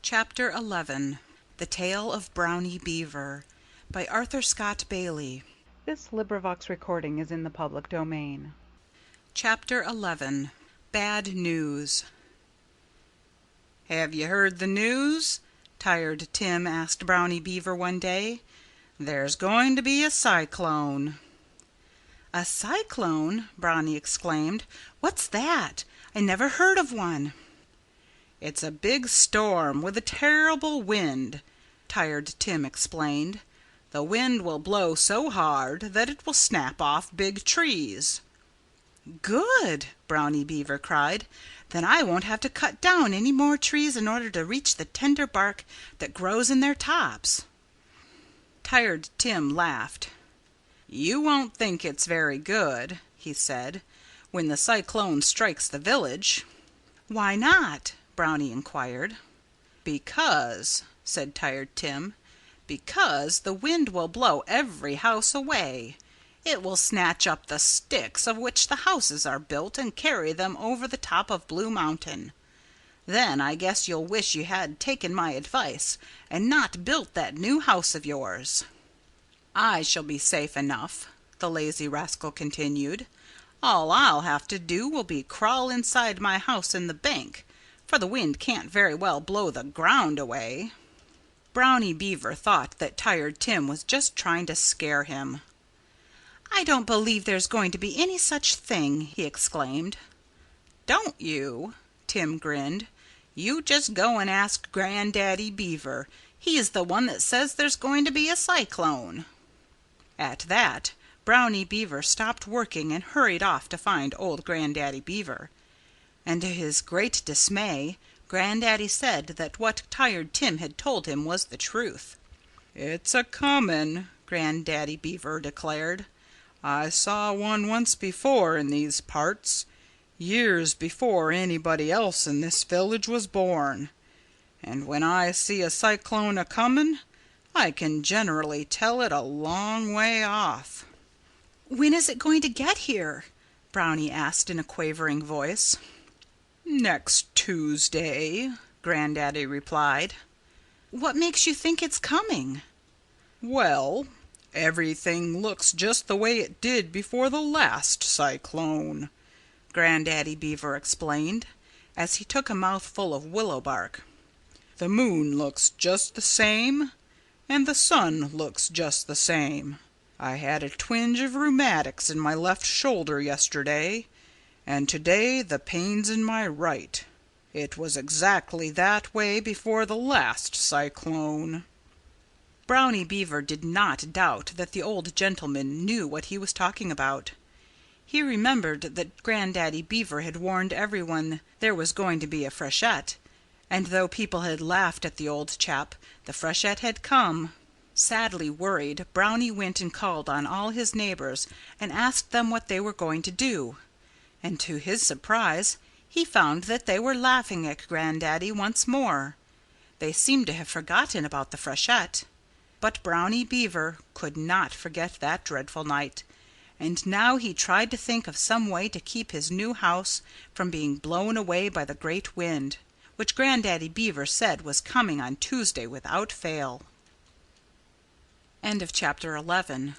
Chapter 11 The Tale of Brownie Beaver by Arthur Scott Bailey. Chapter 11 Bad News. "Have you heard the news?" Tired Tim asked Brownie Beaver one day. "There's going to be a cyclone." "A cyclone?" Brownie exclaimed. "What's that? I never heard of one." "It's a big storm with a terrible wind," Tired Tim explained. "The wind will blow so hard that it will snap off big trees." "Good!" Brownie Beaver cried. "Then I won't have to cut down any more trees in order to reach the tender bark that grows in their tops." Tired Tim laughed. "You won't think it's very good," he said, "when the cyclone strikes the village." "Why not?" Brownie inquired. "Because," said Tired Tim, "because the wind will blow every house away. It will snatch up the sticks of which the houses are built and carry them over the top of Blue Mountain. Then I guess you'll wish you had taken my advice and not built that new house of yours." "I shall be safe enough," the lazy rascal continued. "All I'll have to do will be crawl inside my house in the bank, for the wind can't very well blow the ground away." Brownie Beaver thought that Tired Tim was just trying to scare him. "I don't believe there's going to be any such thing!" he exclaimed. "Don't you?" Tim grinned. "You just go and ask Grandaddy Beaver. He's the one that says there's going to be a cyclone." At that, Brownie Beaver stopped working and hurried off to find old Grandaddy Beaver. And to his great dismay, Grandaddy said that what Tired Tim had told him was the truth. "It's a-comin'," Grandaddy Beaver declared. "I saw one once before in these parts, years before anybody else in this village was born. And when I see a cyclone a-comin', I can generally tell it a long way off." "When is it going to get here?" Brownie asked in a quavering voice. "Next Tuesday," Grandaddy replied. "What makes you think it's coming?" "Well, everything looks just the way it did before the last cyclone," Grandaddy Beaver explained, as he took a mouthful of willow bark. "The moon looks just the same, and the sun looks just the same. I had a twinge of rheumatics in my left shoulder yesterday, and today the pain's in my right. It was exactly that way before the last cyclone." Brownie Beaver did not doubt that the old gentleman knew what he was talking about. He remembered that Grandaddy Beaver had warned everyone there was going to be a freshet, and though people had laughed at the old chap, the freshet had come. Sadly worried, Brownie went and called on all his neighbors and asked them what they were going to do. And to his surprise, he found that they were laughing at Grandaddy once more. They seemed to have forgotten about the freshet. But Brownie Beaver could not forget that dreadful night, and now he tried to think of some way to keep his new house from being blown away by the great wind, which Grandaddy Beaver said was coming on Tuesday without fail. Chapter 12